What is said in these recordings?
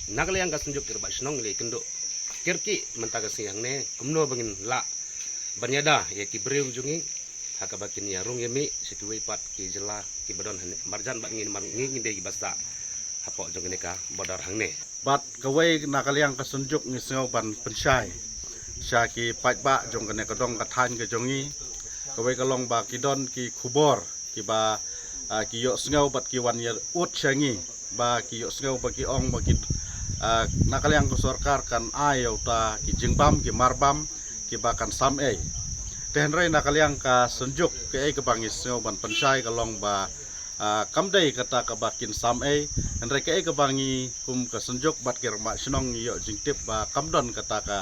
nagaliang kasunjuk kirba shnong le kendo kirki mentaga siyang ne kumno bangin la banyada ya kibriu jungi hakabakin ya rung yemi sikui pat ki jela ki badon hane marjan bat ngin mar ngin de basta hapo jong ka bodar hangne bat kawai nakaliang kasunjuk ngisngau ban pensyai syaki patba jong kene kadong kathan ke jongi kawai kalong ba kidon ki khubor ki ba ki yo sngau bat ki wan ya ut syangi ba ki yo sngau ba ki ong ba ki nakaliang ko sarkar kan ayo ta ki jingbam ki marbam ki ba kan sam ei tenrai nakaliang ka sunjuk ke ei kabangis ngau ban pensyai kalong ba kamdai kata kabakin sam ei henry ke ei kabangi kum ka sunjuk bat kir ma shnong yo jingtip ba kamdon kata ka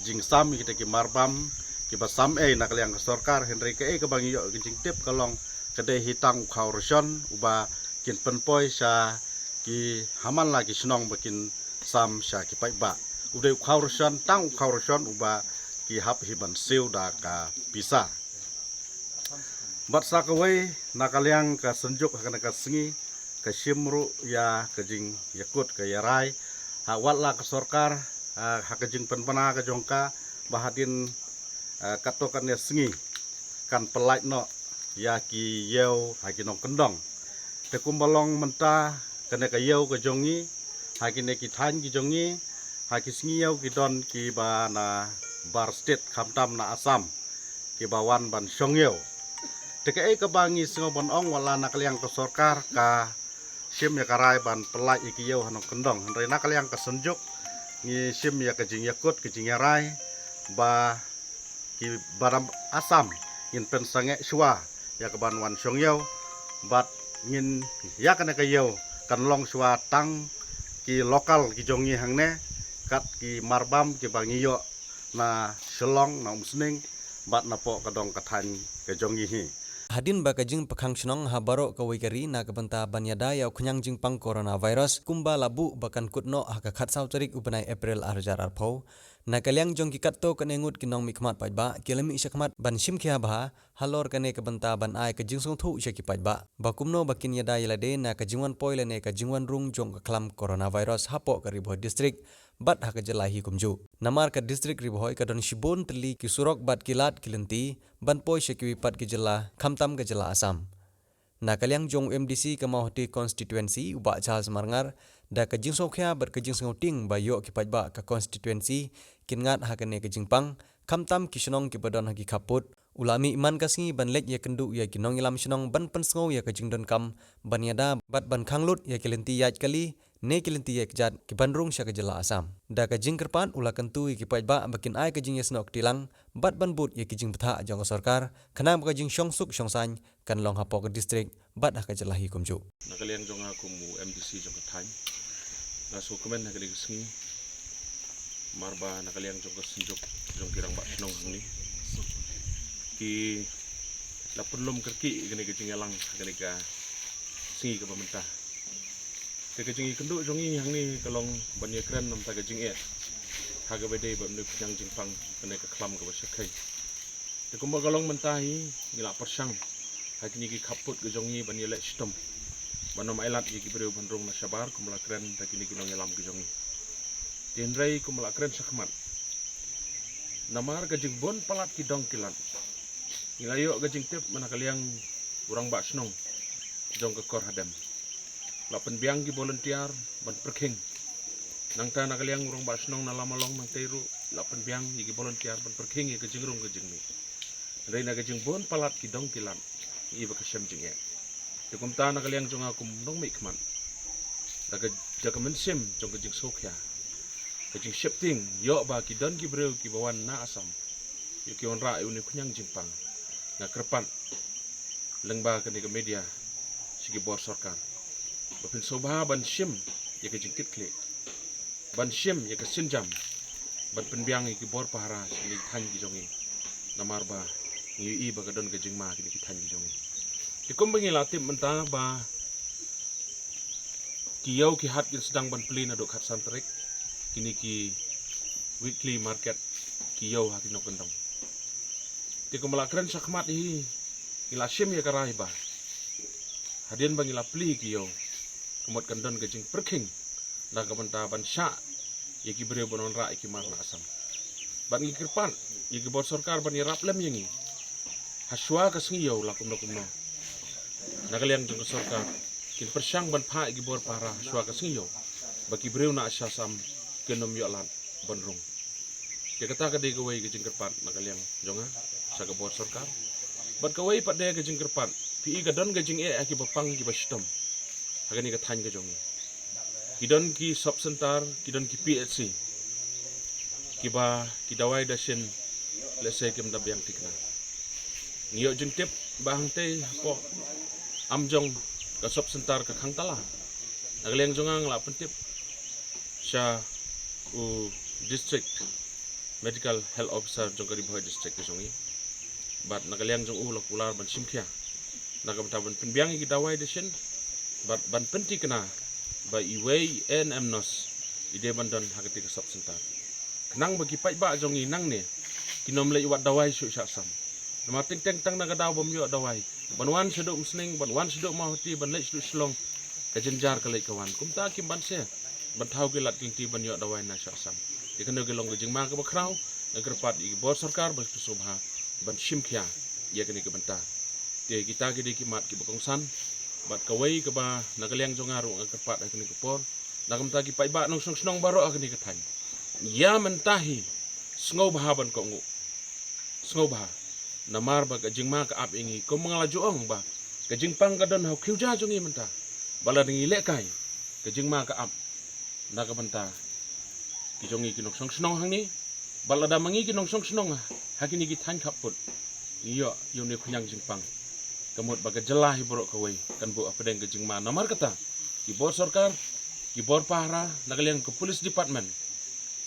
jing sam kita ki marbam ki ba sam ei nakaliang ka sarkar henry ke ei kabangi yo jingtip kalong kedai hitang khauruson uba kin penpoi sa ki haman lagi shnong bakin sam sya ki pai ba udai khauruson tang khauruson uba ki hap hiban siu da ka bisa bat sakawai nakaliang ka senjuk hakana ka sengi ka simru ya kajing yakut ka yarai ha watla ka sarkar ha kajing penpana ka jongka bahadin katokan ya sengi kan pelait no ya ki yeu ha ki nong kendong te kumbalong menta kana ka yeu ka jongi ha ki ne ki than ki jongi ha ki sengi yeu ki don ki ba na bar state khamtam na asam ki bawan ban syongyeu teke ka bangi singo bon ong wala nakaliang ka sarkar ka sim ya karai ban pelai iki yeu hanong kendong henry nakaliang ka senjuk ngi sim ya ka jing yakut ka jing yarai ba ki baram asam in pen sange shwa ya ka ban wan syongyeu bat ngin ya kana ka yeu kan long shwa tang ki lokal ki jongi hangne kat ki marbam ki bangi yo na selong na umsning bat na po kadong kathan ke jongi hi Hadin baka jing pakhang shnong ha baro ka waikari na kabanta banyada ya khunyang jing pang coronavirus kumba labu bakan kutno ha ka khat saw tarik ubanai April 2020 na kalyang jong ki katto kanengut kinong mikmat pajba kilami shakmat ban shim khia ba halor kane kabanta ban ai ka jing song thu shaki pajba bakumno bakin yada yalade na ka jingwan poile ne ka jingwan rung jong ka klam coronavirus hapo ka ribo district bat ha ka jelahi kumju namar ka district ribohoi ka don shibon tli ki surok bat kilat kilinti ban poi shaki pat ki jela khamtam ka jela asam na kalyang jong MDC ka mahoti constituency uba Charles Marngar da ka jing sokhya bar ka jing sngoting ba yo ki pajba ka constituency kingat ha ka ne ka jingpang khamtam ki shnong ki badon ha ki khaput ulami iman kasngi ban lek ya kendu ya kinong ilam shnong ban pensngo ya ka jingdon kam ban yada bat ban khanglut ya kilinti yaj kali ne kilinti ya kjat ki banrung sya ka jela asam da ka jingkerpan ula kentu ki pajba bakin ai ka jing yasnok tilang bat ban but ya ki jing ptha jong sarkar khana ka jing shongsuk shongsang kan long hapo ka district bat ha ka jelahi kumju nakaliang jong akumu MDC jong kathan na sukumen nakali sengi marba nakaliang jong ka senjuk jong kirang ba shnong hangni ki lapulum kerki gani ka jingalang gani ka singi ka pemerintah ke jingi kendu jongi hangni kalong banya kran nam ta ka jinget haga bede ba mnu yang jingpang gani ka klam ka basyakai te kumba kalong mentahi ngila persang hakini ki khaput ka jongi banya lek stom banom ailat ki breu bandrung na sabar kumla kran ta kini kinong yalam ka jongi tinrai kumla kran sakhmat namar ka jingbon palat ki dong kilan ilayo ka jingtip manakaliang urang ba snong jong ka kor hadam lapan biang ki volunteer ban perking nangta nakaliang urang ba snong na lamalong nang teru lapan biang ki volunteer ban perking ki jingrung ka jingmi rei na ka jingbon palat ki dong kilan i ba ka syam jinge te kumta nakaliang jong akum nong mikman daga jagamen sim jong ka jing sokya ka jing shifting yo ba ki don ki breu ki bawan na asam yo ki onra uni khunyang jingpang na kerpan lengba ke media sigi bor sarkar bapin sobha ban shim ya ke jingkit kle ban shim ya ke sinjam ban penbiang ki bor pahara sini than gi jongi namar ba ngi ba ka don ke jingma ki than gi jongi dikum bengi latim menta ba ki yau ki hat ki sedang ban plin aduk khat santrik kini ki weekly market ki yau hati no kendong ti kumalakran sakmat hi ila sim ya karai ba hadin bang ila pli ki yo kumot kandon ke jing perking na kabanta ban sya ye ki breu bonon ra ki mar na asam ban ngi kirpan ye ki bor sarkar ban irap lem yengi haswa ka singiyo la kumno na kaliang jong sarkar kin persyang ban pha ki bor para haswa ka singiyo baki breu na asya sam kenom yo lan ban rung ke kata ka de gawai ke jingkerpan na kaliang jonga sa ka bor sarkar bat kawai pat de ke jingkerpan pi ka don ke jing aki bapang ki bastom agani ka than ke jongi kidon ki sub center kidon ki PHC kiba kidawai dasin lese kim dab yang tikna ngiyo jing tip bahang te po amjong ka sub center ka khangtala nagleng jongang la pentip sya u district medical health officer jong ka Riboy district ke jongi bat nagleng jong u lokular ban simkhia nakam taban penbiang kidawai dasin bat ban penti kena ba iway NMNOS ide bandan hakati ka sub center kenang bagi pai ba jongi nang ne kinom le iwat dawai su syak sam nama ting teng tang naga daw bom yo dawai banwan seduk msning banwan seduk mahoti ban le seduk slong ka jenjar ka le kawan kumta kim ban se ban thau ke lat king ti ban yo dawai na syak sam ikano ke long ke jingma ka bakrau nagerpat i bor sarkar ba subha ban simkhia ye kini ke banta te kita ke di kimat ki bokongsan bat kawai ke ba nagaliang jongaru ngagerpat kini ke por nagam tagi pai ba nong snong baro kini ke than ya mentahi sngo bahaban ko ngu sngo bah namar ba ka jingma ka ap ingi ko mangala joong ba ka jingpang ka don hau khiuja jongi menta bala ngi lekai ka jingma ka ap na ka banta ki jongi ki nong snong hang ni bala da mangi ki nong snong hakini ki than khaput iyo yo ne khunyang jingpang kamut baga jelah iborok kawai kan bu apa dengan jingma namar kata ki bor sarkar ki bor pahra nagaliang ke police department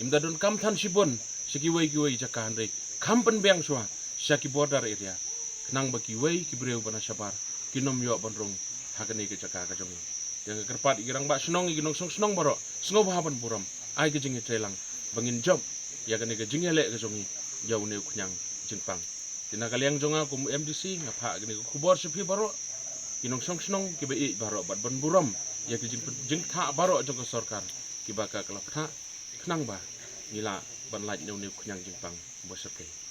imdadun kam than sibon sikiwai kiwai jaka handai kam penbiang swa syaki border area kenang baki wai ki breu bana sabar kinom yo bonrong hakani ke jaka ka jongi yang kerpat irang ba snong iginong snong baro sngo bahaban buram ai ke jingi trelang bangin job ya kani ke jingi le ke jongi jauh ne kunyang jingpang tina kaliang jonga kum MDC ngapa gini kubor sepi baro kinong snong ki be baro bat ban buram ya ki jing tha baro jong ka sarkar ki baka kelap tha kenang ba nila ban laj ne kunyang jingpang bo sepi